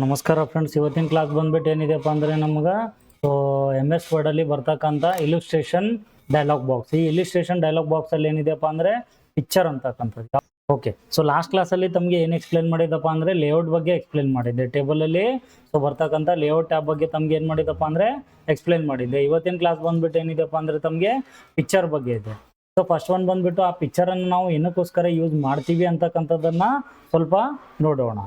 ನಮಸ್ಕಾರ ಫ್ರೆಂಡ್ಸ್, ಇವತ್ತಿನ ಕ್ಲಾಸ್ ಬಂದ್ಬಿಟ್ಟು ಏನಿದೆಪ್ಪ ಅಂದರೆ ನಮ್ಗೆ MS ವರ್ಡಲ್ಲಿ ಬರ್ತಕ್ಕಂಥ ಇಲಿಸ್ಟ್ರೇಷನ್ ಡೈಲಾಗ್ ಬಾಕ್ಸ್. ಈ ಇಲಿಸ್ಟ್ರೇಷನ್ ಡೈಲಾಗ್ ಬಾಕ್ಸಲ್ಲಿ ಏನಿದೆಪ್ಪ ಅಂದರೆ ಪಿಕ್ಚರ್ ಅಂತಕ್ಕಂಥದ್ದು. ಓಕೆ, ಸೊ ಲಾಸ್ಟ್ ಕ್ಲಾಸಲ್ಲಿ ತಮಗೆ ಏನು ಎಕ್ಸ್ಪ್ಲೇನ್ ಮಾಡಿದ್ದಪ್ಪ ಅಂದರೆ ಲೇಔಟ್ ಬಗ್ಗೆ ಎಕ್ಸ್ಪ್ಲೇನ್ ಮಾಡಿದ್ದೆ. ಟೇಬಲಲ್ಲಿ ಬರ್ತಕ್ಕಂಥ ಲೇಔಟ್ ಟ್ಯಾಬ್ ಬಗ್ಗೆ ತಮ್ಗೆ ಏನು ಮಾಡಿದ್ದಪ್ಪ ಅಂದರೆ ಎಕ್ಸ್ಪ್ಲೇನ್ ಮಾಡಿದ್ದೆ. ಇವತ್ತಿನ ಕ್ಲಾಸ್ ಬಂದ್ಬಿಟ್ಟು ಏನಿದೆಪ್ಪ ಅಂದರೆ ತಮಗೆ ಪಿಕ್ಚರ್ ಬಗ್ಗೆ ಇದೆ. ಸೊ ಫಸ್ಟ್ ಒನ್ ಬಂದ್ಬಿಟ್ಟು ಆ ಪಿಕ್ಚರನ್ನು ನಾವು ಏನಕ್ಕೋಸ್ಕರ ಯೂಸ್ ಮಾಡ್ತೀವಿ ಅಂತಕ್ಕಂಥದ್ದನ್ನು ಸ್ವಲ್ಪ ನೋಡೋಣ.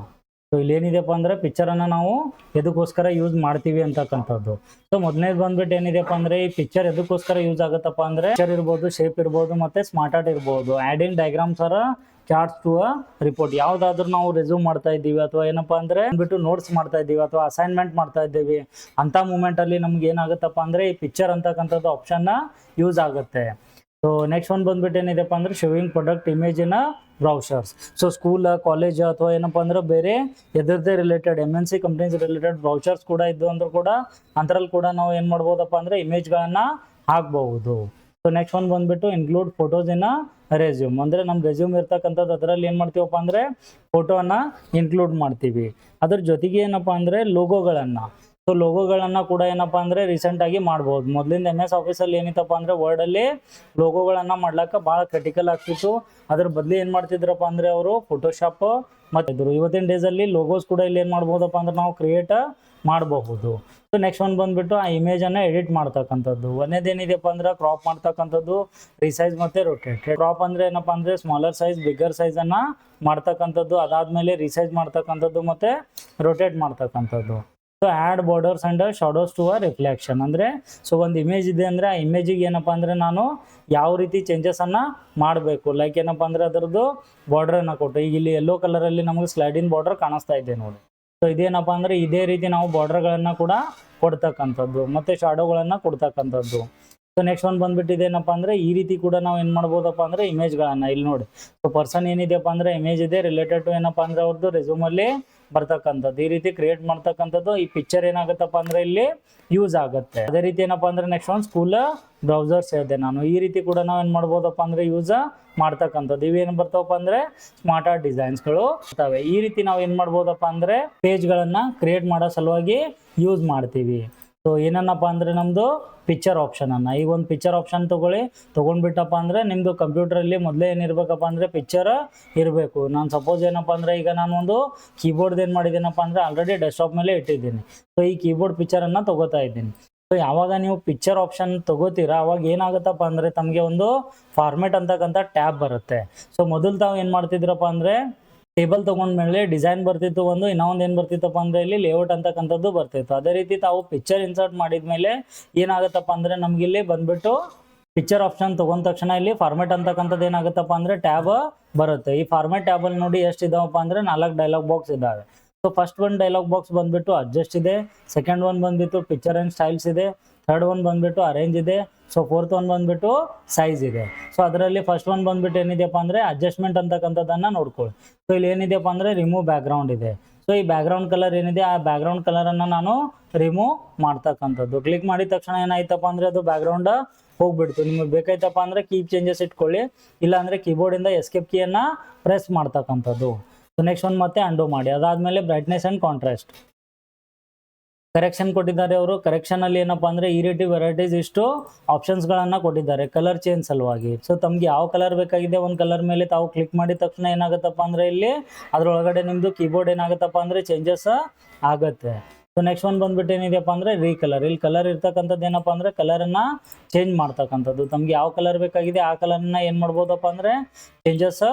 ಸೊ ಇಲ್ಲಿ ಏನಿದೆಪ್ಪ ಅಂದರೆ ಪಿಕ್ಚರನ್ನು ನಾವು ಎದಕ್ಕೋಸ್ಕರ ಯೂಸ್ ಮಾಡ್ತೀವಿ ಅಂತಕ್ಕಂಥದ್ದು. ಸೊ ಮೊದಲನೇದು ಬಂದ್ಬಿಟ್ಟು ಏನಿದೆಪ್ಪ ಅಂದರೆ ಈ ಪಿಕ್ಚರ್ ಎದಕ್ಕೋಸ್ಕರ ಯೂಸ್ ಆಗುತ್ತಪ್ಪ ಅಂದರೆ ಪಿಕ್ಚರ್ ಇರ್ಬೋದು, ಶೇಪ್ ಇರ್ಬೋದು, ಮತ್ತು ಸ್ಮಾರ್ಟ್ ಆರ್ಟ್ ಇರ್ಬೋದು, adding diagrams or charts to a report. ಯಾವುದಾದ್ರೂ ನಾವು ರೆಸ್ಯೂಮ್ ಮಾಡ್ತಾ ಇದ್ದೀವಿ ಅಥವಾ ಏನಪ್ಪ ಅಂದರೆ ಬಂದ್ಬಿಟ್ಟು ನೋಟ್ಸ್ ಮಾಡ್ತಾ ಇದ್ದೀವಿ ಅಥವಾ ಅಸೈನ್ಮೆಂಟ್ ಮಾಡ್ತಾ ಇದ್ದೀವಿ ಅಂಥ ಮೂಮೆಂಟಲ್ಲಿ ನಮ್ಗೆ ಏನಾಗುತ್ತಪ್ಪ ಅಂದರೆ ಈ ಪಿಕ್ಚರ್ ಅಂತಕ್ಕಂಥದ್ದು ಆಪ್ಷನ್ನ ಯೂಸ್ ಆಗುತ್ತೆ. ಸೊ ನೆಕ್ಸ್ಟ್ ಒನ್ ಬಂದ್ಬಿಟ್ಟು ಏನಿದೆಪ್ಪ ಅಂದರೆ ಶೋವಿಂಗ್ ಪ್ರಾಡಕ್ಟ್ ಇಮೇಜ್ ಇನ್ ಬ್ರೌಸರ್ಸ್. ಸೊ ಸ್ಕೂಲ್, ಕಾಲೇಜ್ ಅಥವಾ ಏನಪ್ಪ ಅಂದ್ರೆ ಬೇರೆ ಎದರದೇ ರಿಲೇಟೆಡ್ MNC ಕಂಪ್ನೀಸ್ ರಿಲೇಟೆಡ್ ಬ್ರೌಚರ್ಸ್ ಕೂಡ ಇದ್ದು ಅಂದ್ರೂ ಕೂಡ ಅಂಥರಲ್ಲಿ ಕೂಡ ನಾವು ಏನು ಮಾಡ್ಬೋದಪ್ಪ ಅಂದರೆ ಇಮೇಜ್ಗಳನ್ನು ಹಾಕ್ಬಹುದು. ಸೊ ನೆಕ್ಸ್ಟ್ ಒನ್ ಬಂದ್ಬಿಟ್ಟು ಇನ್ಕ್ಲೂಡ್ ಫೋಟೋಸ್ ಇನ್ ರೆಸ್ಯೂಮ್. ಅಂದರೆ ನಮ್ಮ ರೆಸ್ಯೂಮ್ ಇರ್ತಕ್ಕಂಥದ್ದು ಅದರಲ್ಲಿ ಏನು ಮಾಡ್ತೀವಪ್ಪ ಅಂದರೆ ಫೋಟೋನ ಇನ್ಕ್ಲೂಡ್ ಮಾಡ್ತೀವಿ. ಅದ್ರ ಜೊತೆಗೆ ಏನಪ್ಪ ಅಂದರೆ ಲೋಗೋಗಳನ್ನು. ಸೊ ಲೋಗೋಗಳನ್ನು ಕೂಡ ಏನಪ್ಪ ಅಂದರೆ ರೀಸೆಂಟಾಗಿ ಮಾಡ್ಬೋದು. ಮೊದಲಿಂದ MS ಆಫೀಸಲ್ಲಿ ಏನಿತ್ತಪ್ಪ ಅಂದರೆ ವರ್ಡಲ್ಲಿ ಲೋಗೋಗಳನ್ನು ಮಾಡ್ಲಿಕ್ಕೆ ಭಾಳ ಕ್ರಿಟಿಕಲ್ ಆಗ್ತಿತ್ತು. ಅದ್ರ ಬದಲು ಏನು ಮಾಡ್ತಿದ್ರಪ್ಪ ಅಂದರೆ ಅವರು ಫೋಟೋಶಾಪ್ ಮತ್ತು ಇವತ್ತಿನ ಡೇಸಲ್ಲಿ ಲೋಗೋಸ್ ಕೂಡ ಇಲ್ಲಿ ಏನು ಮಾಡ್ಬೋದಪ್ಪ ಅಂದ್ರೆ ನಾವು ಕ್ರಿಯೇಟ್ ಮಾಡಬಹುದು. ಸೊ ನೆಕ್ಸ್ಟ್ ಒನ್ ಬಂದುಬಿಟ್ಟು ಆ ಇಮೇಜನ್ನು ಎಡಿಟ್ ಮಾಡ್ತಕ್ಕಂಥದ್ದು. ಒಂದೇದೇನಿದೆಯಪ್ಪ ಅಂದ್ರೆ ಕ್ರಾಪ್ ಮಾಡ್ತಕ್ಕಂಥದ್ದು, ರಿಸೈಜ್ ಮತ್ತು ರೊಟೇಟ್. ಕ್ರಾಪ್ ಅಂದರೆ ಏನಪ್ಪ ಅಂದರೆ ಸ್ಮಾಲರ್ ಸೈಜ್, ಬಿಗ್ಗರ್ ಸೈಜನ್ನು ಮಾಡ್ತಕ್ಕಂಥದ್ದು. ಅದಾದಮೇಲೆ ರಿಸೈಜ್ ಮಾಡ್ತಕ್ಕಂಥದ್ದು ಮತ್ತು ರೊಟೇಟ್ ಮಾಡ್ತಕ್ಕಂಥದ್ದು. So add borders and shadows to a reflection. ಅಂದರೆ ಸೊ ಒಂದು ಇಮೇಜ್ ಇದೆ ಅಂದರೆ ಆ ಇಮೇಜಿಗೆ ಏನಪ್ಪ ಅಂದರೆ ನಾನು ಯಾವ ರೀತಿ ಚೇಂಜಸನ್ನು ಮಾಡಬೇಕು. ಲೈಕ್ ಏನಪ್ಪ ಅಂದರೆ ಅದರದ್ದು ಬಾರ್ಡ್ರನ್ನು ಕೊಟ್ಟು, ಈಗ ಇಲ್ಲಿ ಯೆಲ್ಲೋ ಕಲರಲ್ಲಿ ನಮಗೆ ಸ್ಲೈಡಿನ್ ಬಾರ್ಡರ್ ಕಾಣಿಸ್ತಾ ಇದೆ ನೋಡಿ. ಸೊ ಇದೇನಪ್ಪ ಅಂದರೆ ಇದೇ ರೀತಿ ನಾವು ಬಾರ್ಡರ್ಗಳನ್ನು ಕೂಡ ಕೊಡ್ತಕ್ಕಂಥದ್ದು ಮತ್ತು ಶಾಡೋಗಳನ್ನು ಕೊಡ್ತಕ್ಕಂಥದ್ದು. ಸೊ ನೆಕ್ಸ್ಟ್ ಒನ್ ಬಂದ್ಬಿಟ್ಟು ಇದೇನಪ್ಪ ಅಂದರೆ ಈ ರೀತಿ ಕೂಡ ನಾವು ಏನು ಮಾಡ್ಬೋದಪ್ಪ ಅಂದರೆ ಇಮೇಜ್ಗಳನ್ನು ಇಲ್ಲಿ ನೋಡಿ. ಸೊ ಪರ್ಸನ್ ಏನಿದೆಯಪ್ಪ ಅಂದರೆ ಇಮೇಜ್ ಇದೆ ರಿಲೇಟೆಡ್ ಟು ಏನಪ್ಪ ಅಂದರೆ ಅವ್ರದ್ದು ರೆಸ್ಯೂಮಲ್ಲಿ ಬರ್ತಕ್ಕಂಥದ್ದು. ಈ ರೀತಿ ಕ್ರಿಯೇಟ್ ಮಾಡ್ತಕ್ಕಂಥದ್ದು ಈ ಪಿಕ್ಚರ್ ಏನಾಗುತ್ತಪ್ಪ ಅಂದರೆ ಇಲ್ಲಿ ಯೂಸ್ ಆಗುತ್ತೆ. ಅದೇ ರೀತಿ ಏನಪ್ಪ ಅಂದರೆ ನೆಕ್ಸ್ಟ್ ಒಂದು ಸ್ಕೂಲ್ ಬ್ರೌಸರ್ಸ್ ಹೇಳಿದೆ ನಾನು. ಈ ರೀತಿ ಕೂಡ ನಾವು ಏನು ಮಾಡ್ಬೋದಪ್ಪ ಅಂದರೆ ಯೂಸ್ ಮಾಡ್ತಕ್ಕಂಥದ್ದು. ಇವೇನು ಬರ್ತಾವಪ್ಪ ಅಂದರೆ ಸ್ಮಾರ್ಟ್ ಆರ್ಟ್ ಡಿಸೈನ್ಸ್ಗಳು ಇರ್ತವೆ. ಈ ರೀತಿ ನಾವು ಏನು ಮಾಡ್ಬೋದಪ್ಪ ಅಂದರೆ ಪೇಜ್ಗಳನ್ನು ಕ್ರಿಯೇಟ್ ಮಾಡೋ ಸಲುವಾಗಿ ಯೂಸ್ ಮಾಡ್ತೀವಿ. ಸೊ ಏನನ್ನಪ್ಪ ಅಂದರೆ ನಮ್ಮದು ಪಿಕ್ಚರ್ ಆಪ್ಷನನ್ನು, ಈಗ ಒಂದು ಪಿಕ್ಚರ್ ಆಪ್ಷನ್ ತೊಗೊಂಡ್ಬಿಟ್ಟಪ್ಪ ಅಂದರೆ ನಿಮ್ಮದು ಕಂಪ್ಯೂಟ್ರಲ್ಲಿ ಮೊದಲೇ ಏನಿರಬೇಕಪ್ಪ ಅಂದರೆ ಪಿಕ್ಚರ್ ಇರಬೇಕು. ನಾನು ಸಪೋಸ್ ಏನಪ್ಪ ಅಂದರೆ ಈಗ ನಾನು ಒಂದು ಕೀಬೋರ್ಡ್ ಏನು ಮಾಡಿದ್ದೀನಪ್ಪ ಅಂದರೆ ಆಲ್ರೆಡಿ ಡೆಸ್ಕ್ಟಾಪ್ ಮೇಲೆ ಇಟ್ಟಿದ್ದೀನಿ. ಸೊ ಈ ಕೀಬೋರ್ಡ್ ಪಿಕ್ಚರನ್ನು ತೊಗೋತಾ ಇದ್ದೀನಿ. ಸೊ ಯಾವಾಗ ನೀವು ಪಿಕ್ಚರ್ ಆಪ್ಷನ್ ತೊಗೋತೀರಾ ಅವಾಗ ಏನಾಗುತ್ತಪ್ಪ ಅಂದರೆ ತಮಗೆ ಒಂದು ಫಾರ್ಮೆಟ್ ಅಂತಕ್ಕಂಥ ಟ್ಯಾಬ್ ಬರುತ್ತೆ. ಸೊ ಮೊದಲು ತಾವು ಏನು ಮಾಡ್ತಿದ್ರಪ್ಪ ಅಂದರೆ ಟೇಬಲ್ ತೊಗೊಂಡ್ಮೇಲೆ ಡಿಸೈನ್ ಬರ್ತಿತ್ತು ಒಂದು, ಇನ್ನೊಂದು ಏನು ಬರ್ತಿತ್ತಪ್ಪ ಅಂದರೆ ಇಲ್ಲಿ ಲೇಔಟ್ ಅಂತಕ್ಕಂಥದ್ದು ಬರ್ತಿತ್ತು. ಅದೇ ರೀತಿ ತಾವು ಪಿಕ್ಚರ್ ಇನ್ಸರ್ಟ್ ಮಾಡಿದ್ಮೇಲೆ ಏನಾಗುತ್ತಪ್ಪ ಅಂದರೆ ನಮಗಿಲ್ಲಿ ಬಂದುಬಿಟ್ಟು ಪಿಕ್ಚರ್ ಆಪ್ಷನ್ ತೊಗೊಂಡ ತಕ್ಷಣ ಇಲ್ಲಿ ಫಾರ್ಮೆಟ್ ಅಂತಕ್ಕಂಥದ್ದು ಏನಾಗುತ್ತಪ್ಪ ಅಂದರೆ ಟ್ಯಾಬ್ ಬರುತ್ತೆ. ಈ ಫಾರ್ಮೆಟ್ ಟ್ಯಾಬಲ್ಲಿ ನೋಡಿ ಎಷ್ಟು ಇದಾವಪ್ಪ ಅಂದರೆ 4 ಡೈಲಾಗ್ ಬಾಕ್ಸ್ ಇದ್ದಾವೆ. So first one dialogue box ಬಂದುಬಿಟ್ಟು ಅಡ್ಜಸ್ಟ್ ಇದೆ, ಸೆಕೆಂಡ್ ಒನ್ ಬಂದುಬಿಟ್ಟು ಪಿಕ್ಚರ್ ಆ್ಯಂಡ್ ಸ್ಟೈಲ್ಸ್ ಇದೆ, ಥರ್ಡ್ ಒನ್ ಬಂದುಬಿಟ್ಟು ಅರೇಂಜ್ ಇದೆ, ಸೊ ಫೋರ್ತ್ ಒನ್ ಬಂದುಬಿಟ್ಟು ಸೈಜ್ ಇದೆ. ಸೊ ಅದರಲ್ಲಿ ಫಸ್ಟ್ ಒನ್ ಬಂದುಬಿಟ್ಟು ಏನಿದೆಯಪ್ಪ ಅಂದರೆ ಅಡ್ಜಸ್ಟ್ಮೆಂಟ್ ಅಂತಕ್ಕಂಥದ್ದನ್ನು ನೋಡ್ಕೊಳ್ಳಿ. ಸೊ ಇಲ್ಲಿ ಏನಿದೆಯಪ್ಪ ಅಂದರೆ ರಿಮೂವ್ ಬ್ಯಾಕ್ಗ್ರೌಂಡ್ ಇದೆ. ಸೊ ಈ ಬ್ಯಾಕ್ಗ್ರೌಂಡ್ ಕಲರ್ ಏನಿದೆ ಆ ಬ್ಯಾಕ್ಗ್ರೌಂಡ್ ಕಲರನ್ನು ನಾನು ರಿಮೂವ್ ಮಾಡ್ತಕ್ಕಂಥದ್ದು. ಕ್ಲಿಕ್ ಮಾಡಿದ ತಕ್ಷಣ ಏನಾಯ್ತಪ್ಪ ಅಂದರೆ ಅದು ಬ್ಯಾಕ್ಗ್ರೌಂಡ್ ಹೋಗ್ಬಿಡ್ತು. ನಿಮಗೆ ಬೇಕಾಯ್ತಪ್ಪ ಅಂದರೆ ಕೀಪ್ ಚೇಂಜಸ್ ಇಟ್ಕೊಳ್ಳಿ, ಇಲ್ಲಾಂದರೆ ಕೀಬೋರ್ಡಿಂದ ಎಸ್ಕೇಪ್ ಕೀಯನ್ನು ಪ್ರೆಸ್ ಮಾಡ್ತಕ್ಕಂಥದ್ದು. ಸೊ ನೆಕ್ಸ್ಟ್ ಒನ್ ಮತ್ತೆ ಅಂಡೋ ಮಾಡಿ. ಅದಾದಮೇಲೆ ಬ್ರೈಟ್ನೆಸ್ ಆ್ಯಂಡ್ ಕಾಂಟ್ರಾಸ್ಟ್ ಕರೆಕ್ಷನ್ ಕೊಟ್ಟಿದ್ದಾರೆ ಅವರು. ಕರೆಕ್ಷನಲ್ಲಿ ಏನಪ್ಪ ಅಂದರೆ ಈ ರೀತಿ ವೆರೈಟೀಸ್ ಇಷ್ಟು ಆಪ್ಷನ್ಸ್ಗಳನ್ನು ಕೊಟ್ಟಿದ್ದಾರೆ ಕಲರ್ ಚೇಂಜ್ ಸಲುವಾಗಿ. ಸೊ ತಮಗೆ ಯಾವ ಕಲರ್ ಬೇಕಾಗಿದೆ ಒಂದು ಕಲರ್ ಮೇಲೆ ತಾವು ಕ್ಲಿಕ್ ಮಾಡಿದ ತಕ್ಷಣ ಏನಾಗುತ್ತಪ್ಪ ಅಂದರೆ ಇಲ್ಲಿ ಅದರೊಳಗಡೆ ನಿಮ್ಮದು ಕೀಬೋರ್ಡ್ ಏನಾಗುತ್ತಪ್ಪ ಅಂದರೆ ಚೇಂಜಸ್ ಆಗುತ್ತೆ. ಸೊ ನೆಕ್ಸ್ಟ್ ಒನ್ ಬಂದುಬಿಟ್ಟು ಏನಿದೆಯಪ್ಪ ಅಂದರೆ ರೀಕಲರ್. ಇಲ್ಲಿ ಕಲರ್ ಇರ್ತಕ್ಕಂಥದ್ದು ಏನಪ್ಪ ಅಂದರೆ ಕಲರನ್ನು ಚೇಂಜ್ ಮಾಡ್ತಕ್ಕಂಥದ್ದು. ತಮಗೆ ಯಾವ ಕಲರ್ ಬೇಕಾಗಿದೆ ಆ ಕಲರನ್ನು ಏನು ಮಾಡ್ಬೋದಪ್ಪ ಅಂದರೆ ಚೇಂಜಸ್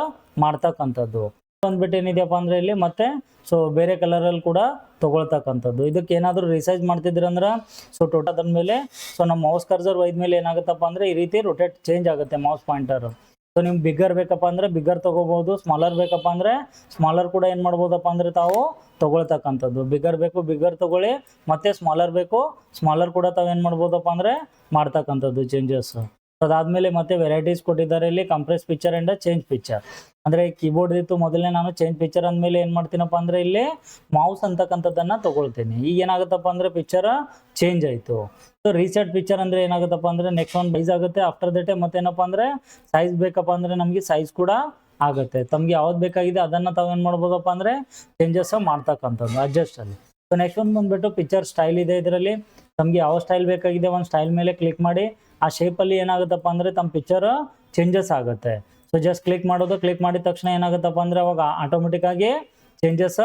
ಮಾಡ್ತಕ್ಕಂಥದ್ದು. ಬಂದ್ಬಿಟ್ಟು ಏನಿದೆಯಪ್ಪ ಅಂದರೆ ಇಲ್ಲಿ ಮತ್ತೆ ಸೊ ಬೇರೆ ಕಲರಲ್ಲಿ ಕೂಡ ತೊಗೊಳ್ತಕ್ಕಂಥದ್ದು. ಇದಕ್ಕೆ ಏನಾದರೂ ರಿಸೈಜ್ ಮಾಡ್ತಿದ್ರಂದ್ರೆ ಸೊ ಟೋಟಲ್ ಅದ್ರ ಮೇಲೆ ಸೊ ನಮ್ಮ ಮೌಸ್ ಕರ್ಸರ್ ಒಯ್ದ ಮೇಲೆ ಏನಾಗುತ್ತಪ್ಪ ಅಂದರೆ ಈ ರೀತಿ ರೊಟೇಟ್ ಚೇಂಜ್ ಆಗುತ್ತೆ ಮೌಸ್ ಪಾಯಿಂಟರ್. ಸೊ ನಿಮ್ಗೆ ಬಿಗ್ಗರ್ ಬೇಕಪ್ಪ ಅಂದರೆ ಬಿಗ್ಗರ್ ತೊಗೋಬೋದು, ಸ್ಮಾಲರ್ ಬೇಕಪ್ಪ ಅಂದರೆ ಸ್ಮಾಲರ್ ಕೂಡ ಏನು ಮಾಡ್ಬೋದಪ್ಪ ಅಂದರೆ ತಾವು ತೊಗೊಳ್ತಕ್ಕಂಥದ್ದು. ಬಿಗ್ಗರ್ ಬೇಕು ಬಿಗ್ಗರ್ ತೊಗೊಳ್ಳಿ, ಮತ್ತು ಸ್ಮಾಲರ್ ಬೇಕು ಸ್ಮಾಲರ್ ಕೂಡ ತಾವು ಏನು ಮಾಡ್ಬೋದಪ್ಪ ಅಂದರೆ ಮಾಡ್ತಕ್ಕಂಥದ್ದು ಚೇಂಜಸ್. ಅದಾದಮೇಲೆ ಮತ್ತೆ ವೆರೈಟೀಸ್ ಕೊಟ್ಟಿದ್ದಾರೆ ಇಲ್ಲಿ compress picture and change picture. ಅಂದರೆ ಕೀಬೋರ್ಡ್ ಇತ್ತು ಮೊದಲೇ ನಾನು ಚೇಂಜ್ ಪಿಕ್ಚರ್ ಅಂದಮೇಲೆ ಏನು ಮಾಡ್ತೀನಪ್ಪ ಅಂದರೆ ಇಲ್ಲಿ ಮೌಸ್ ಅಂತಕ್ಕಂಥದ್ದನ್ನು ತೊಗೊಳ್ತೀನಿ. ಈಗ ಏನಾಗುತ್ತಪ್ಪ ಅಂದರೆ ಪಿಕ್ಚರ್ ಚೇಂಜ್ ಆಯಿತು. ಸೊ ರೀಸೆಟ್ ಪಿಕ್ಚರ್ ಅಂದರೆ ಏನಾಗುತ್ತಪ್ಪ ಅಂದರೆ ನೆಕ್ಸ್ಟ್ ಒಂದು ಸೈಜ್ ಆಗುತ್ತೆ. ಆಫ್ಟರ್ ದಟ್ ಮತ್ತೇನಪ್ಪ ಅಂದರೆ ಸೈಜ್ ಬೇಕಪ್ಪ ಅಂದರೆ ನಮಗೆ ಸೈಜ್ ಕೂಡ ಆಗುತ್ತೆ. ತಮಗೆ ಯಾವ್ದು ಬೇಕಾಗಿದೆ ಅದನ್ನು ತಾವೇನು ಮಾಡ್ಬೋದಪ್ಪ ಅಂದರೆ ಚೇಂಜಸ್ ಮಾಡ್ತಕ್ಕಂಥದ್ದು ಅಡ್ಜಸ್ಟಲ್ಲಿ. ಸೊ ನೆಕ್ಸ್ಟ್ ಒಂದು ಬಂದ್ಬಿಟ್ಟು ಪಿಕ್ಚರ್ ಸ್ಟೈಲ್ ಇದೆ. ಇದರಲ್ಲಿ ತಮಗೆ ಯಾವ ಸ್ಟೈಲ್ ಬೇಕಾಗಿದೆ ಒಂದು ಸ್ಟೈಲ್ ಮೇಲೆ ಕ್ಲಿಕ್ ಮಾಡಿ ಆ ಶೇಪಲ್ಲಿ ಏನಾಗುತ್ತಪ್ಪ ಅಂದರೆ ತಮ್ಮ ಪಿಕ್ಚರ್ ಚೇಂಜಸ್ ಆಗುತ್ತೆ. ಸೊ ಜಸ್ಟ್ ಕ್ಲಿಕ್ ಮಾಡೋದು, ಕ್ಲಿಕ್ ಮಾಡಿದ ತಕ್ಷಣ ಏನಾಗುತ್ತಪ್ಪ ಅಂದರೆ ಅವಾಗ ಆಟೋಮೆಟಿಕ್ ಆಗಿ ಚೇಂಜಸ್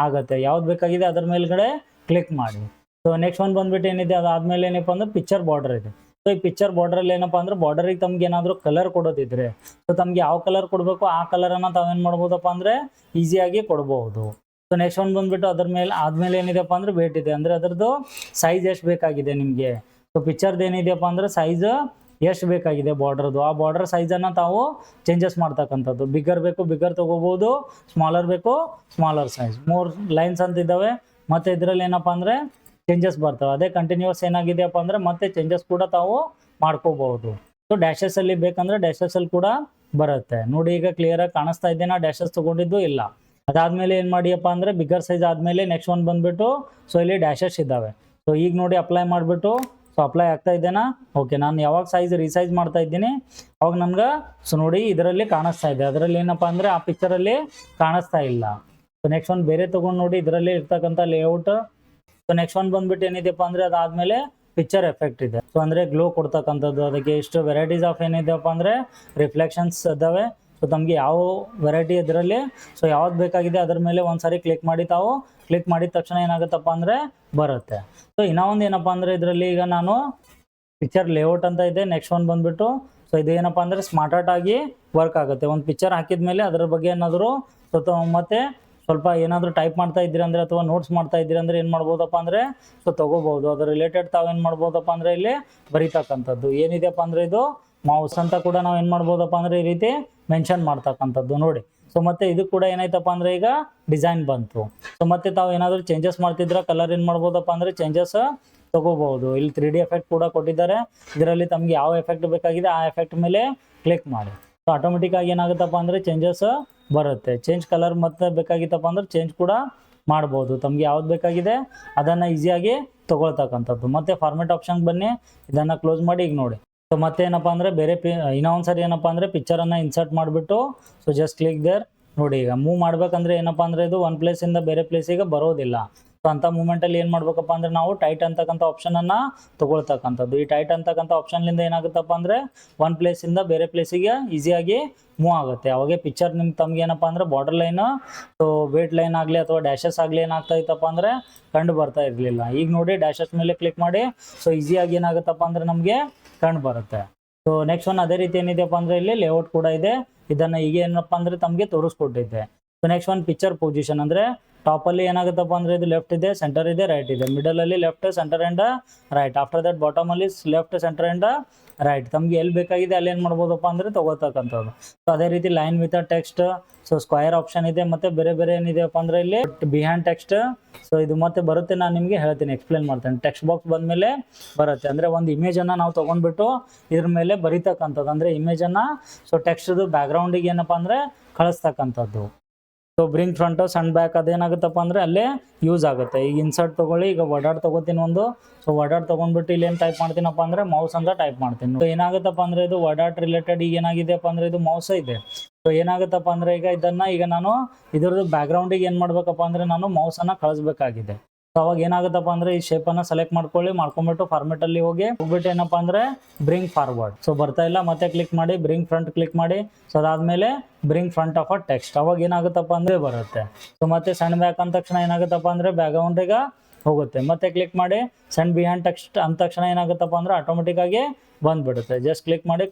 ಆಗುತ್ತೆ. ಯಾವ್ದು ಬೇಕಾಗಿದೆ ಅದ್ರ ಮೇಲ್ಗಡೆ ಕ್ಲಿಕ್ ಮಾಡಿ. ಸೊ ನೆಕ್ಸ್ಟ್ ಒಂದು ಬಂದ್ಬಿಟ್ಟು ಏನಿದೆ ಅದಾದ್ಮೇಲೆ ಏನಪ್ಪ ಅಂದ್ರೆ ಪಿಕ್ಚರ್ ಬಾರ್ಡರ್ ಇದೆ. ಸೊ ಈ ಪಿಕ್ಚರ್ ಬಾರ್ಡರಲ್ಲಿ ಏನಪ್ಪ ಅಂದ್ರೆ ಬಾರ್ಡರಿಗೆ ತಮ್ಗೆ ಏನಾದರೂ ಕಲರ್ ಕೊಡೋದಿದ್ರೆ ಸೊ ತಮ್ಗೆ ಯಾವ ಕಲರ್ ಕೊಡಬೇಕು ಆ ಕಲರನ್ನು ತಾವೇನು ಮಾಡ್ಬೋದಪ್ಪ ಅಂದರೆ ಈಸಿಯಾಗಿ ಕೊಡ್ಬೋದು. ಸೊ ನೆಕ್ಸ್ಟ್ ಒಂದು ಬಂದ್ಬಿಟ್ಟು ಅದ್ರ ಮೇಲೆ ಆದ್ಮೇಲೆ ಏನಿದೆಪ್ಪ ಅಂದ್ರೆ ವೇಟ್ ಇದೆ, ಅಂದರೆ ಅದರದ್ದು ಸೈಜ್ ಎಷ್ಟು ಬೇಕಾಗಿದೆ ನಿಮಗೆ. ಸೊ ಪಿಕ್ಚರ್ದು ಏನಿದೆಯಪ್ಪ ಅಂದ್ರೆ ಸೈಜ್ ಎಷ್ಟು ಬೇಕಾಗಿದೆ ಬಾರ್ಡರ್ದು, ಆ ಬಾರ್ಡರ್ ಸೈಜನ್ನು ತಾವು ಚೇಂಜಸ್ ಮಾಡ್ತಕ್ಕಂಥದ್ದು. ಬಿಗ್ಗರ್ ಬೇಕು ಬಿಗ್ಗರ್ ತೊಗೋಬೋದು, ಸ್ಮಾಲರ್ ಬೇಕು ಸ್ಮಾಲರ್ ಸೈಜ್. 3 ಲೈನ್ಸ್ ಅಂತ ಇದ್ದಾವೆ. ಮತ್ತು ಇದರಲ್ಲಿ ಏನಪ್ಪ ಅಂದರೆ ಚೇಂಜಸ್ ಬರ್ತವೆ. ಅದೇ ಕಂಟಿನ್ಯೂಸ್ ಏನಾಗಿದೆಯಪ್ಪ ಅಂದರೆ ಮತ್ತೆ ಚೇಂಜಸ್ ಕೂಡ ತಾವು ಮಾಡ್ಕೋಬಹುದು. ಸೊ ಡ್ಯಾಶಸಲ್ಲಿ ಬೇಕಂದ್ರೆ ಡ್ಯಾಶಸಲ್ಲಿ ಕೂಡ ಬರುತ್ತೆ. ನೋಡಿ ಈಗ ಕ್ಲಿಯರಾಗಿ ಕಾಣಿಸ್ತಾ ಇದ್ದೇನಾ ಡ್ಯಾಶಸ್ ತೊಗೊಂಡಿದ್ದು ಇಲ್ಲ. ಅದಾದಮೇಲೆ ಏನು ಮಾಡಿಯಪ್ಪ ಅಂದರೆ ಬಿಗ್ಗರ್ ಸೈಜ್ ಆದಮೇಲೆ ನೆಕ್ಸ್ಟ್ ಒಂದು ಬಂದುಬಿಟ್ಟು ಸೊ ಇಲ್ಲಿ ಡ್ಯಾಶಸ್ ಇದ್ದಾವೆ. ಸೊ ಈಗ ನೋಡಿ ಅಪ್ಲೈ ಮಾಡಿಬಿಟ್ಟು ಸೊ ಅಪ್ಲೈ ಆಗ್ತಾ ಇದ್ದೇನಾ. ಓಕೆ, ನಾನು ಯಾವಾಗ ಸೈಜ್ ರೀಸೈಜ್ ಮಾಡ್ತಾ ಇದ್ದೀನಿ ಅವಾಗ ನಮ್ಗೆ ಸೊ ನೋಡಿ ಇದರಲ್ಲಿ ಕಾಣಿಸ್ತಾ ಇದೆ. ಅದರಲ್ಲಿ ಏನಪ್ಪ ಅಂದರೆ ಆ ಪಿಕ್ಚರಲ್ಲಿ ಕಾಣಿಸ್ತಾ ಇಲ್ಲ. ಸೊ ನೆಕ್ಸ್ಟ್ ಒಂದು ಬೇರೆ ತೊಗೊಂಡು ನೋಡಿ ಇದರಲ್ಲಿ ಇರ್ತಕ್ಕಂಥ ಲೇಔಟ್. ಸೊ ನೆಕ್ಸ್ಟ್ ಒಂದು ಬಂದ್ಬಿಟ್ಟು ಏನಿದೆಪ್ಪ ಅಂದರೆ ಅದಾದಮೇಲೆ ಪಿಕ್ಚರ್ ಎಫೆಕ್ಟ್ ಇದೆ. ಸೊ ಅಂದರೆ ಗ್ಲೋ ಕೊಡ್ತಕ್ಕಂಥದ್ದು. ಅದಕ್ಕೆ ಇಷ್ಟು ವೆರೈಟೀಸ್ ಆಫ್ ಏನಿದೆಪ್ಪ ಅಂದರೆ ರಿಫ್ಲೆಕ್ಷನ್ಸ್ ಇದ್ದಾವೆ. ಸೊ ತಮಗೆ ಯಾವ ವೆರೈಟಿ ಇದರಲ್ಲಿ ಸೊ ಯಾವ್ದು ಬೇಕಾಗಿದೆ ಅದ್ರ ಮೇಲೆ ಒಂದ್ಸಾರಿ ಕ್ಲಿಕ್ ಮಾಡಿ ತಾವು ಕ್ಲಿಕ್ ಮಾಡಿದ ತಕ್ಷಣ ಏನಾಗುತ್ತಪ್ಪ ಅಂದರೆ ಬರುತ್ತೆ. ಸೊ ಇನ್ನೂ ಒಂದು ಏನಪ್ಪ ಅಂದರೆ ಇದರಲ್ಲಿ ಈಗ ನಾನು ಪಿಕ್ಚರ್ ಲೇಔಟ್ ಅಂತ ಇದೆ. ನೆಕ್ಸ್ಟ್ ಒಂದು ಬಂದುಬಿಟ್ಟು ಸೊ ಇದೇನಪ್ಪ ಅಂದರೆ ಸ್ಮಾರ್ಟ್ ಆರ್ಟ್ ಆಗಿ ವರ್ಕ್ ಆಗುತ್ತೆ. ಒಂದು ಪಿಕ್ಚರ್ ಹಾಕಿದ ಮೇಲೆ ಅದ್ರ ಬಗ್ಗೆ ಏನಾದರೂ ಸೊ ಮತ್ತೆ ಸ್ವಲ್ಪ ಏನಾದರೂ ಟೈಪ್ ಮಾಡ್ತಾ ಇದ್ದೀರಿ ಅಂದರೆ ಅಥವಾ ನೋಟ್ಸ್ ಮಾಡ್ತಾ ಇದ್ದೀರಿ ಅಂದರೆ ಏನು ಮಾಡ್ಬೋದಪ್ಪ ಅಂದರೆ ಸೊ ತೊಗೋಬೋದು. ಅದ್ರ ರಿಲೇಟೆಡ್ ತಾವೇನು ಮಾಡ್ಬೋದಪ್ಪ ಅಂದರೆ ಇಲ್ಲಿ ಬರೀತಕ್ಕಂಥದ್ದು ಏನಿದೆಯಪ್ಪ ಅಂದರೆ ಇದು ಮೌಸ್ ಅಂತ ಕೂಡ ನಾವು ಏನು ಮಾಡ್ಬೋದಪ್ಪ ಅಂದರೆ ಈ ರೀತಿ ಮೆನ್ಷನ್ ಮಾಡ್ತಕ್ಕಂಥದ್ದು ನೋಡಿ. ಸೊ ಮತ್ತೆ ಇದು ಕೂಡ ಏನಾಯ್ತಪ್ಪ ಅಂದರೆ ಈಗ ಡಿಸೈನ್ ಬಂತು. ಸೊ ಮತ್ತೆ ತಾವು ಏನಾದರೂ ಚೇಂಜಸ್ ಮಾಡ್ತಿದ್ರೆ ಕಲರ್ ಏನು ಮಾಡ್ಬೋದಪ್ಪ ಅಂದರೆ ಚೇಂಜಸ್ ತೊಗೋಬಹುದು. ಇಲ್ಲಿ 3D ಎಫೆಕ್ಟ್ ಕೂಡ ಕೊಟ್ಟಿದ್ದಾರೆ. ಇದರಲ್ಲಿ ತಮಗೆ ಯಾವ ಎಫೆಕ್ಟ್ ಬೇಕಾಗಿದೆ ಆ ಎಫೆಕ್ಟ್ ಮೇಲೆ ಕ್ಲಿಕ್ ಮಾಡಿ. ಸೊ ಆಟೋಮೆಟಿಕ್ ಆಗಿ ಏನಾಗುತ್ತಪ್ಪ ಅಂದರೆ ಚೇಂಜಸ್ ಬರುತ್ತೆ. ಚೇಂಜ್ ಕಲರ್ ಮತ್ತೆ ಬೇಕಾಗಿತ್ತಪ್ಪ ಅಂದ್ರೆ ಚೇಂಜ್ ಕೂಡ ಮಾಡ್ಬೋದು. ತಮಗೆ ಯಾವ್ದು ಬೇಕಾಗಿದೆ ಅದನ್ನು ಈಸಿಯಾಗಿ ತೊಗೊಳ್ತಕ್ಕಂಥದ್ದು. ಮತ್ತು ಫಾರ್ಮೆಟ್ ಆಪ್ಷನ್ಗೆ ಬನ್ನಿ, ಇದನ್ನು ಕ್ಲೋಸ್ ಮಾಡಿ. ಈಗ ನೋಡಿ ಸೊ ಮತ್ತೆ ಏನಪ್ಪ ಅಂದರೆ ಬೇರೆ ಇನ್ನೂ ಒಂದು ಸರಿ ಏನಪ್ಪ ಅಂದರೆ ಪಿಕ್ಚರನ್ನು ಇನ್ಸರ್ಟ್ ಮಾಡಿಬಿಟ್ಟು ಸೊ ಜಸ್ಟ್ ಕ್ಲಿಕ್ ದೇರ್. ನೋಡಿ ಈಗ ಮೂವ್ ಮಾಡ್ಬೇಕಂದ್ರೆ ಏನಪ್ಪ ಅಂದರೆ ಇದು ಒಂದು ಪ್ಲೇಸಿಂದ ಬೇರೆ ಪ್ಲೇಸಿಗೆ ಬರೋದಿಲ್ಲ. ಸೊ ಅಂಥ ಮೂಮೆಂಟಲ್ಲಿ ಏನು ಮಾಡ್ಬೇಕಪ್ಪ ಅಂದರೆ ನಾವು ಟೈಟ್ ಅಂತಕ್ಕಂಥ ಆಪ್ಷನನ್ನು ತೊಗೊಳ್ತಕ್ಕಂಥದ್ದು. ಈ ಟೈಟ್ ಅಂತಕ್ಕಂಥ ಆಪ್ಷನ್ಲಿಂದ ಏನಾಗುತ್ತಪ್ಪ ಅಂದರೆ ಒಂದು ಪ್ಲೇಸಿಂದ ಬೇರೆ ಪ್ಲೇಸಿಗೆ ಈಸಿಯಾಗಿ ಮೂವ್ ಆಗುತ್ತೆ. ಅವಾಗೆ ಪಿಕ್ಚರ್ ನಿಮ್ಗೆ ತಮ್ಗೆ ಏನಪ್ಪ ಅಂದರೆ border line so weight line ಆಗಲಿ ಅಥವಾ ಡ್ಯಾಶಸ್ ಆಗಲಿ ಏನಾಗ್ತಾ ಇತ್ತಪ್ಪ ಅಂದರೆ ಕಂಡು ಬರ್ತಾ ಇರಲಿಲ್ಲ. ಈಗ ನೋಡಿ ಡ್ಯಾಶಸ್ ಮೇಲೆ ಕ್ಲಿಕ್ ಮಾಡಿ ಸೊ ಈಸಿಯಾಗಿ ಏನಾಗುತ್ತಪ್ಪ ಅಂದರೆ ನಮಗೆ ಕಂಡು ಬರುತ್ತೆ. ಸೊ ನೆಕ್ಸ್ಟ್ ಒಂದು ಅದೇ ರೀತಿ ಏನಿದೆಯಪ್ಪ ಅಂದರೆ ಇಲ್ಲಿ ಲೇಔಟ್ ಕೂಡ ಇದೆ. ಇದನ್ನು ಈಗ ಏನಪ್ಪ ಅಂದರೆ ತಮಗೆ ತೋರಿಸ್ಕೊಟ್ಟಿದ್ದೆ. ಸೊ ನೆಕ್ಸ್ಟ್ ಒಂದು ಪಿಕ್ಚರ್ ಪೊಸಿಷನ್ ಅಂದರೆ ಟಾಪಲ್ಲಿ ಏನಾಗುತ್ತಪ್ಪ ಅಂದರೆ ಇದು ಲೆಫ್ಟ್ ಇದೆ, ಸೆಂಟರ್ ಇದೆ, ರೈಟ್ ಇದೆ. ಮಿಡಲಲ್ಲಿ left, centre and right. After that ಬಾಟಮಲ್ಲಿ ಲೆಫ್ಟ್, ಸೆಂಟರ್ ಆ್ಯಂಡ್ ರೈಟ್. ತಮಗೆ ಎಲ್ಲಿ ಬೇಕಾಗಿದೆ ಅಲ್ಲಿ ಏನು ಮಾಡ್ಬೋದಪ್ಪ ಅಂದರೆ ತೊಗೋತಕ್ಕಂಥದ್ದು. ಸೊ ಅದೇ ರೀತಿ line with text, so square option ಇದೆ. ಮತ್ತು ಬೇರೆ ಬೇರೆ ಏನಿದೆಯಪ್ಪ ಅಂದರೆ ಇಲ್ಲಿ ಬಿಹೈಂಡ್ ಟೆಕ್ಸ್ಟ್. ಸೊ ಇದು ಮತ್ತೆ ಬರುತ್ತೆ, ನಾನು ನಿಮಗೆ ಹೇಳ್ತೀನಿ, ಎಕ್ಸ್ಪ್ಲೇನ್ ಮಾಡ್ತೇನೆ. ಟೆಕ್ಸ್ಟ್ ಬಾಕ್ಸ್ ಬಂದಮೇಲೆ ಬರುತ್ತೆ. ಅಂದರೆ ಒಂದು ಇಮೇಜನ್ನು ನಾವು ತೊಗೊಂಡ್ಬಿಟ್ಟು ಇದ್ರ ಮೇಲೆ ಬರೀತಕ್ಕಂಥದ್ದು. ಅಂದರೆ ಇಮೇಜನ್ನು ಸೊ ಟೆಕ್ಸ್ಟ್ದು ಬ್ಯಾಕ್ಗ್ರೌಂಡಿಗೆ ಏನಪ್ಪ ಅಂದರೆ ಕಳಿಸ್ತಕ್ಕಂಥದ್ದು. ಸೊ ಬ್ರಿಂಗ್ ಫ್ರಂಟ್ ಸಣ್ಣ ಬ್ಯಾಕ್ ಅದೇನಾಗುತ್ತಪ್ಪ ಅಂದರೆ ಅಲ್ಲೇ ಯೂಸ್ ಆಗುತ್ತೆ. ಈಗ ಇನ್ಸರ್ಟ್ ತೊಗೊಳ್ಳಿ. ಈಗ ವರ್ಡ್ ತೊಗೋತೀನಿ ಒಂದು. ಸೊ ವರ್ಡ್ ತೊಗೊಂಡ್ಬಿಟ್ಟು ಇಲ್ಲಿ ಏನು ಟೈಪ್ ಮಾಡ್ತೀನಪ್ಪ ಅಂದರೆ ಮೌಸ್ ಅಂತ ಟೈಪ್ ಮಾಡ್ತೀನಿ. ಸೊ ಏನಾಗುತ್ತಪ್ಪ ಅಂದರೆ ಇದು ವರ್ಡ್ ರಿಲೇಟೆಡ್ ಈಗ ಏನಾಗಿದೆಯಪ್ಪ ಅಂದರೆ ಇದು ಮೌಸ್ ಇದೆ. ಸೊ ಏನಾಗುತ್ತಪ್ಪ ಅಂದರೆ ಈಗ ಇದನ್ನು ಈಗ ನಾನು ಇದ್ರದ್ದು ಬ್ಯಾಕ್ಗ್ರೌಂಡಿಗೆ ಏನು ಮಾಡಬೇಕಪ್ಪ ಅಂದರೆ ನಾನು ಮೌಸನ್ನು ಕಳಿಸ್ಬೇಕಾಗಿದೆ. ಸೊ ಅವಾಗ ಏನಾಗುತ್ತಪ್ಪ ಅಂದರೆ ಈ ಶೇಪನ್ನು ಸೆಲೆಕ್ಟ್ ಮಾಡ್ಕೊಂಬಿಟ್ಟು ಫಾರ್ಮೆಟಲ್ಲಿ ಹೋಗ್ಬಿಟ್ಟು ಏನಪ್ಪ ಅಂದರೆ ಬ್ರಿಂಗ್ ಫಾರ್ವರ್ಡ್. ಸೊ ಬರ್ತಾ ಇಲ್ಲ, ಮತ್ತೆ ಕ್ಲಿಕ್ ಮಾಡಿ ಬ್ರಿಂಗ್ ಫ್ರಂಟ್ ಕ್ಲಿಕ್ ಮಾಡಿ. ಸೊ ಅದಾದಮೇಲೆ bring front of a text. ಅವಾಗ ಏನಾಗುತ್ತಪ್ಪ ಅಂದರೆ ಬರುತ್ತೆ. ಸೊ ಮತ್ತೆ ಸಣ್ಣ ಬ್ಯಾಕ್ ಅಂದ ತಕ್ಷಣ ಏನಾಗುತ್ತಪ್ಪ ಅಂದರೆ ಬ್ಯಾಕ್ಗ್ರೌಂಡಿಗೆ ಹೋಗುತ್ತೆ. ಮತ್ತೆ ಕ್ಲಿಕ್ ಮಾಡಿ ಸಣ್ಣ ಬಿಹೈಂಡ್ ಟೆಕ್ಸ್ಟ್ ಅಂದ ತಕ್ಷಣ ಏನಾಗುತ್ತಪ್ಪ ಅಂದರೆ ಆಟೋಮೆಟಿಕ್ಕಾಗಿ ಬಂದುಬಿಡುತ್ತೆ. ಜಸ್ಟ್ ಕ್ಲಿಕ್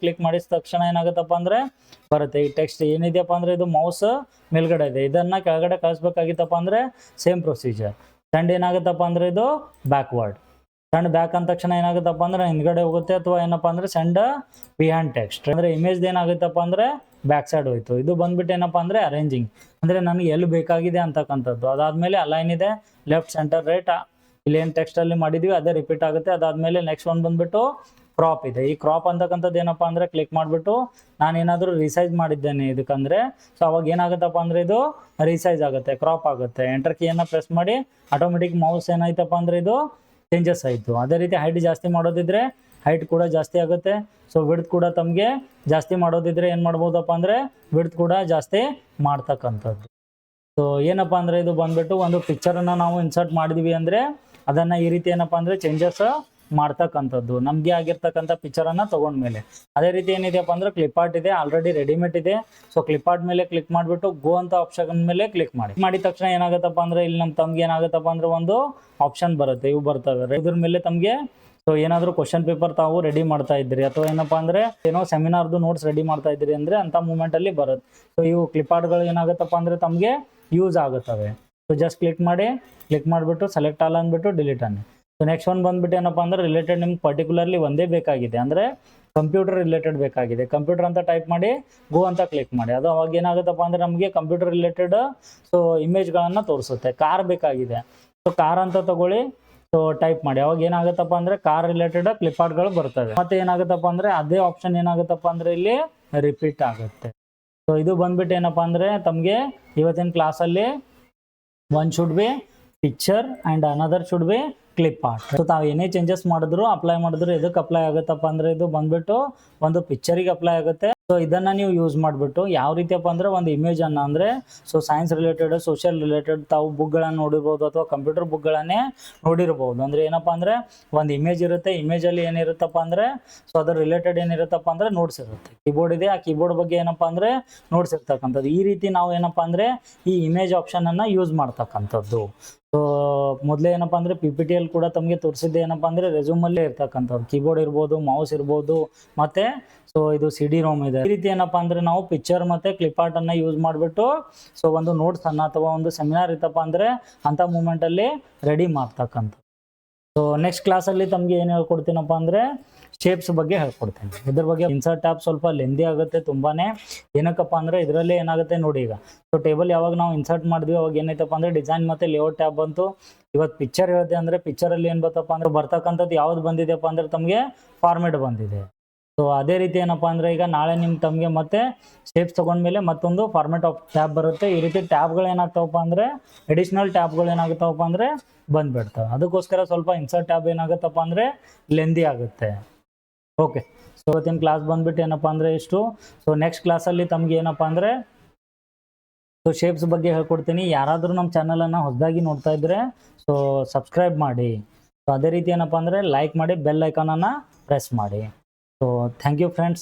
ಮಾಡಿದ ತಕ್ಷಣ ಏನಾಗುತ್ತಪ್ಪ ಅಂದರೆ ಬರುತ್ತೆ. ಈ ಟೆಕ್ಸ್ಟ್ ಏನಿದೆಯಪ್ಪ ಅಂದರೆ ಇದು ಮೌಸ್ ಮೇಲ್ಗಡೆ ಇದೆ, ಇದನ್ನು ಕೆಳಗಡೆ ಕಳಿಸ್ಬೇಕಾಗಿತ್ತಪ್ಪ ಅಂದರೆ ಸೇಮ್ ಪ್ರೊಸೀಜರ್. ಸೆಂಡ್ ಏನಾಗುತ್ತಪ್ಪ ಅಂದರೆ ಇದು ಬ್ಯಾಕ್ವರ್ಡ್. ಸೆಂಡ್ ಬ್ಯಾಕ್ ಅಂದ ತಕ್ಷಣ ಏನಾಗುತ್ತಪ್ಪ ಅಂದರೆ ಹಿಂದ್ಗಡೆ ಹೋಗುತ್ತೆ, ಅಥವಾ ಏನಪ್ಪ ಅಂದರೆ ಸೆಂಡ್ ಬಿಹೈಂಡ್ ಟೆಕ್ಸ್ಟ್. ಅಂದರೆ ಇಮೇಜ್ದು ಏನಾಗುತ್ತಪ್ಪ ಅಂದರೆ ಬ್ಯಾಕ್ ಸೈಡ್ ಹೋಯ್ತು. ಇದು ಬಂದ್ಬಿಟ್ಟು ಏನಪ್ಪ ಅಂದರೆ ಅರೇಂಜಿಂಗ್, ಅಂದರೆ ನನಗೆ ಎಲ್ಲಿ ಬೇಕಾಗಿದೆ ಅಂತಕ್ಕಂಥದ್ದು. ಅದಾದಮೇಲೆ ಅಲೈನ್ ಇದೆ, ಲೆಫ್ಟ್, ಸೆಂಟರ್, ರೈಟ್. ಇಲ್ಲಿ ಏನು ಟೆಕ್ಸ್ಟಲ್ಲಿ ಮಾಡಿದ್ವಿ ಅದೇ ರಿಪೀಟ್ ಆಗುತ್ತೆ. ಅದಾದಮೇಲೆ ನೆಕ್ಸ್ಟ್ ಒಂದು ಬಂದುಬಿಟ್ಟು ಕ್ರಾಪ್ ಇದೆ. ಈ ಕ್ರಾಪ್ ಅಂತಕ್ಕಂಥದ್ದು ಏನಪ್ಪ ಅಂದರೆ ಕ್ಲಿಕ್ ಮಾಡಿಬಿಟ್ಟು ನಾನೇನಾದರೂ ರಿಸೈಜ್ ಮಾಡಿದ್ದೇನೆ ಇದಕ್ಕಂದರೆ ಸೊ ಅವಾಗ ಏನಾಗುತ್ತಪ್ಪ ಅಂದರೆ ಇದು ರಿಸೈಜ್ ಆಗುತ್ತೆ, ಕ್ರಾಪ್ ಆಗುತ್ತೆ. ಎಂಟರ್ ಕೀಯನ್ನು ಪ್ರೆಸ್ ಮಾಡಿ ಆಟೋಮೆಟಿಕ್ ಮೌಸ್ ಏನಾಯ್ತಪ್ಪ ಅಂದರೆ ಇದು ಚೇಂಜಸ್ ಆಯಿತು. ಅದೇ ರೀತಿ ಹೈಟ್ ಜಾಸ್ತಿ ಮಾಡೋದಿದ್ರೆ ಹೈಟ್ ಕೂಡ ಜಾಸ್ತಿ ಆಗುತ್ತೆ. ಸೊ ವಿಡ್ತ್ ಕೂಡ ತಮಗೆ ಜಾಸ್ತಿ ಮಾಡೋದಿದ್ರೆ ಏನು ಮಾಡ್ಬೋದಪ್ಪ ಅಂದರೆ ವಿಡ್ತ್ ಕೂಡ ಜಾಸ್ತಿ ಮಾಡ್ತಕ್ಕಂಥದ್ದು. ಸೊ ಏನಪ್ಪಾ ಅಂದ್ರೆ ಇದು ಬಂದ್ಬಿಟ್ಟು ಒಂದು ಪಿಕ್ಚರನ್ನು ನಾವು ಇನ್ಸರ್ಟ್ ಮಾಡಿದ್ವಿ ಅಂದರೆ ಅದನ್ನು ಈ ರೀತಿ ಏನಪ್ಪಾ ಅಂದರೆ ಚೇಂಜಸ್ ಮಾಡ್ತಕ್ಕಂಥದ್ದು ನಮಗೆ ಆಗಿರ್ತಕ್ಕಂಥ ಪಿಕ್ಚರನ್ನು ತೊಗೊಂಡ್ಮೇಲೆ. ಅದೇ ರೀತಿ ಏನಿದೆಯಪ್ಪ ಅಂದ್ರೆ ಕ್ಲಿಪ್ ಇದೆ, ಆಲ್ರೆಡಿ ರೆಡಿಮೇಡ್ ಇದೆ. ಸೊ ಕ್ಲಿಪ್ ಮೇಲೆ ಕ್ಲಿಕ್ ಮಾಡಿಬಿಟ್ಟು ಗೋ ಅಂತ ಆಪ್ಷನ್ ಮೇಲೆ ಕ್ಲಿಕ್ ಮಾಡಿದ ತಕ್ಷಣ ಏನಾಗುತ್ತಪ್ಪ ಅಂದ್ರೆ ಇಲ್ಲಿ ನಮ್ಮ ತಮ್ಗೆ ಏನಾಗುತ್ತಪ್ಪ ಅಂದ್ರೆ ಒಂದು ಆಪ್ಷನ್ ಬರುತ್ತೆ, ಇವು ಬರ್ತವೆ. ಇದ್ರ ಮೇಲೆ ತಮಗೆ ಸೊ ಏನಾದರೂ ಕ್ವಶನ್ ಪೇಪರ್ ತಾವು ರೆಡಿ ಮಾಡ್ತಾ ಇದ್ರಿ ಅಥವಾ ಏನಪ್ಪಾ ಅಂದ್ರೆ ಏನೋ ಸೆಮಿನಾರ್ದು ನೋಟ್ಸ್ ರೆಡಿ ಮಾಡ್ತಾ ಇದ್ರಿ ಅಂದ್ರೆ ಅಂತ ಮೂಮೆಂಟಲ್ಲಿ ಬರುತ್ತೆ. ಸೊ ಇವು ಕ್ಲಿಪ್ ಏನಾಗುತ್ತಪ್ಪ ಅಂದ್ರೆ ತಮಗೆ ಯೂಸ್ ಆಗುತ್ತವೆ. ಸೊ ಜಸ್ಟ್ ಕ್ಲಿಕ್ ಮಾಡಿಬಿಟ್ಟು ಸೆಲೆಕ್ಟ್ ಆಲ್ ಅಂದ್ಬಿಟ್ಟು ಡಿಲೀಟ್ ಅನ್ನಿ. ಸೊ ನೆಕ್ಸ್ಟ್ ಒನ್ ಬಂದ್ಬಿಟ್ಟು ಏನಪ್ಪಾ ಅಂದ್ರೆ ರಿಲೇಟೆಡ್ ನಿಮ್ಗೆ ಪರ್ಟಿಕ್ಯುಲರ್ಲಿ ಒಂದೇ ಬೇಕಾಗಿದೆ, ಅಂದ್ರೆ ಕಂಪ್ಯೂಟರ್ ರಿಲೇಟೆಡ್ ಬೇಕಾಗಿದೆ. ಕಂಪ್ಯೂಟರ್ ಅಂತ ಟೈಪ್ ಮಾಡಿ ಗೋ ಅಂತ ಕ್ಲಿಕ್ ಮಾಡಿ. ಅದು ಅವಾಗ ಏನಾಗುತ್ತಪ್ಪ ಅಂದ್ರೆ ನಮಗೆ ಕಂಪ್ಯೂಟರ್ ರಿಲೇಟೆಡ್ ಸೊ ಇಮೇಜ್ಗಳನ್ನು ತೋರಿಸುತ್ತೆ. ಕಾರ್ ಬೇಕಾಗಿದೆ, ಸೊ ಕಾರ್ ಅಂತ ತಗೊಳ್ಳಿ, ಸೊ ಟೈಪ್ ಮಾಡಿ. ಅವಾಗ ಏನಾಗುತ್ತಪ್ಪ ಅಂದ್ರೆ ಕಾರ್ ರಿಲೇಟೆಡ್ ಕ್ಲಿಪ್ಗಳು ಬರ್ತವೆ. ಮತ್ತೆ ಏನಾಗುತ್ತಪ್ಪ ಅಂದ್ರೆ ಅದೇ ಆಪ್ಷನ್ ಏನಾಗುತ್ತಪ್ಪ ಅಂದ್ರೆ ಇಲ್ಲಿ ರಿಪೀಟ್ ಆಗುತ್ತೆ. ಸೊ ಇದು ಬಂದ್ಬಿಟ್ಟು ಏನಪ್ಪಾ ಅಂದ್ರೆ ತಮಗೆ ಇವತ್ತಿನ ಕ್ಲಾಸಲ್ಲಿ one should be picture and another should be clip art. So ತಾವು ಏನೇ ಚೇಂಜಸ್ ಅಪ್ಲೈ ಮಾಡಿದ್ರು ಎದಕ್ಕೆ ಅಪ್ಲೈ ಆಗುತ್ತಪ್ಪ ಅಂದ್ರೆ ಇದು ಬಂದ್ಬಿಟ್ಟು ಒಂದು ಪಿಕ್ಚರಿಗೆ ಅಪ್ಲೈ ಆಗುತ್ತೆ. ಸೊ ಇದನ್ನ ನೀವು ಯೂಸ್ ಮಾಡಿಬಿಟ್ಟು ಯಾವ ರೀತಿಯಪ್ಪ ಅಂದ್ರೆ ಒಂದು ಇಮೇಜ್ ಅನ್ನ ಅಂದ್ರೆ so science related, social related ತಾವು ಬುಕ್ಗಳನ್ನು ನೋಡಿರ್ಬೋದು ಅಥವಾ ಕಂಪ್ಯೂಟರ್ ಬುಕ್ಗಳನ್ನೇ ನೋಡಿರ್ಬೋದು. ಅಂದ್ರೆ ಏನಪ್ಪಾ ಅಂದ್ರೆ ಒಂದು ಇಮೇಜ್ ಇರುತ್ತೆ, ಇಮೇಜಲ್ಲಿ ಏನಿರುತ್ತಪ್ಪ ಅಂದ್ರೆ ಸೊ ಅದ್ರ ರಿಲೇಟೆಡ್ ಏನಿರುತ್ತಪ್ಪ ಅಂದ್ರೆ ನೋಟ್ಸ್ ಇರುತ್ತೆ. ಕೀಬೋರ್ಡ್ ಇದೆ, ಆ ಕೀಬೋರ್ಡ್ ಬಗ್ಗೆ ಏನಪ್ಪಾ ಅಂದ್ರೆ ನೋಟ್ಸ್ ಇರ್ತಕ್ಕಂಥದ್ದು. ಈ ರೀತಿ ನಾವು ಏನಪ್ಪಾ ಅಂದ್ರೆ ಈ ಇಮೇಜ್ ಆಪ್ಷನ್ ಅನ್ನ ಯೂಸ್ ಮಾಡ್ತಕ್ಕಂಥದ್ದು. ಸೊ ಮೊದಲೇ ಏನಪ್ಪಾ ಅಂದ್ರೆ PPT ಅಲ್ಲಿ ಕೂಡ ತಮಗೆ ತೋರಿಸಿದ್ದೆ ಏನಪ್ಪಾ ಅಂದ್ರೆ ರೆಸ್ಯೂಮಲ್ಲೇ ಇರ್ತಕ್ಕಂಥದ್ದು. ಕೀಬೋರ್ಡ್ ಇರ್ಬೋದು, ಮೌಸ್ ಇರ್ಬೋದು, ಮತ್ತೆ ಸೊ ಇದು CD-ROM ಇದೆ. ಈ ರೀತಿ ಏನಪ್ಪಾ ಅಂದ್ರೆ ನಾವು ಪಿಕ್ಚರ್ ಮತ್ತೆ ಕ್ಲಿಪ್ ಆರ್ಟ್ ಅನ್ನ ಯೂಸ್ ಮಾಡಿಬಿಟ್ಟು ಸೊ ಒಂದು ನೋಟ್ಸ್ ಅನ್ನ ಅಥವಾ ಒಂದು ಸೆಮಿನಾರ್ ಇತ್ತಪ್ಪ ಅಂದ್ರೆ ಅಂತ ಮೂಮೆಂಟ್ ಅಲ್ಲಿ ರೆಡಿ ಮಾಡ್ತಕ್ಕಂಥ. ಸೊ ನೆಕ್ಸ್ಟ್ ಕ್ಲಾಸಲ್ಲಿ ತಮಗೆ ಏನು ಹೇಳ್ಕೊಡ್ತೀನಪ್ಪ ಅಂದರೆ ಶೇಪ್ಸ್ ಬಗ್ಗೆ ಹೇಳ್ಕೊಡ್ತೀನಿ. ಇದ್ರ ಬಗ್ಗೆ ಇನ್ಸರ್ಟ್ ಟ್ಯಾಬ್ ಸ್ವಲ್ಪ ಲೆಂದಿ ಆಗುತ್ತೆ ತುಂಬಾನೇ. ಏನಕ್ಕಪ್ಪ ಅಂದರೆ ಇದರಲ್ಲಿ ಏನಾಗುತ್ತೆ ನೋಡಿ, ಈಗ ಸೊ ಟೇಬಲ್ ಯಾವಾಗ ನಾವು ಇನ್ಸರ್ಟ್ ಮಾಡಿದ್ವಿ ಅವಾಗ ಏನಾಯ್ತಪ್ಪ ಅಂದರೆ ಡಿಸೈನ್ ಮತ್ತು ಲೇಔಟ್ ಟ್ಯಾಬ್ ಬಂತು. ಇವತ್ತು ಪಿಕ್ಚರ್ ಹೇಳಿದೆ ಅಂದರೆ ಪಿಕ್ಚರಲ್ಲಿ ಏನು ಬರ್ತಪ್ಪ ಅಂದರೆ ಬರ್ತಕ್ಕಂಥದ್ದು ಯಾವ್ದು ಬಂದಿದೆಯಪ್ಪ ಅಂದರೆ ತಮಗೆ ಫಾರ್ಮೆಟ್ ಬಂದಿದೆ. ಸೊ ಅದೇ ರೀತಿ ಏನಪ್ಪಾ ಅಂದ್ರೆ ಈಗ ನಾಳೆ ತಮಗೆ ಮತ್ತೆ ಶೇಪ್ಸ್ ತಗೊಂಡ್ಮೇಲೆ ಮತ್ತೊಂದು ಫಾರ್ಮೆಟ್ ಆಫ್ ಟ್ಯಾಬ್ ಬರುತ್ತೆ. ಈ ರೀತಿ ಟ್ಯಾಬ್ಗಳು ಏನಾಗ್ತಾವಪ್ಪ ಅಂದ್ರೆ ಅಡಿಷನಲ್ ಟ್ಯಾಬ್ಗಳು ಏನಾಗುತ್ತವಪ್ಪ ಅಂದ್ರೆ ಬಂದ್ಬಿಡ್ತಾವೆ. ಅದಕ್ಕೋಸ್ಕರ ಸ್ವಲ್ಪ ಇನ್ಸರ್ಟ್ ಟ್ಯಾಬ್ ಏನಾಗುತ್ತಪ್ಪ ಅಂದ್ರೆ ಲೆಂದಿ ಆಗುತ್ತೆ. ಓಕೆ, ಸೊ ಇವತ್ತಿನ ಕ್ಲಾಸ್ ಬಂದ್ಬಿಟ್ಟು ಏನಪ್ಪಾ ಅಂದ್ರೆ ಇಷ್ಟು. ಸೊ ನೆಕ್ಸ್ಟ್ ಕ್ಲಾಸಲ್ಲಿ ತಮ್ಗೆ ಏನಪ್ಪಾ ಅಂದ್ರೆ ಸೊ ಶೇಪ್ಸ್ ಬಗ್ಗೆ ಹೇಳ್ಕೊಡ್ತೀನಿ. ಯಾರಾದರೂ ನಮ್ಮ ಚಾನಲನ್ನು ಹೊಸದಾಗಿ ನೋಡ್ತಾ ಇದ್ರೆ ಸೊ ಸಬ್ಸ್ಕ್ರೈಬ್ ಮಾಡಿ. ಸೊ ಅದೇ ರೀತಿ ಏನಪ್ಪಾ ಅಂದ್ರೆ ಲೈಕ್ ಮಾಡಿ, ಬೆಲ್ ಐಕಾನನ್ನು ಪ್ರೆಸ್ ಮಾಡಿ. So thank you friends.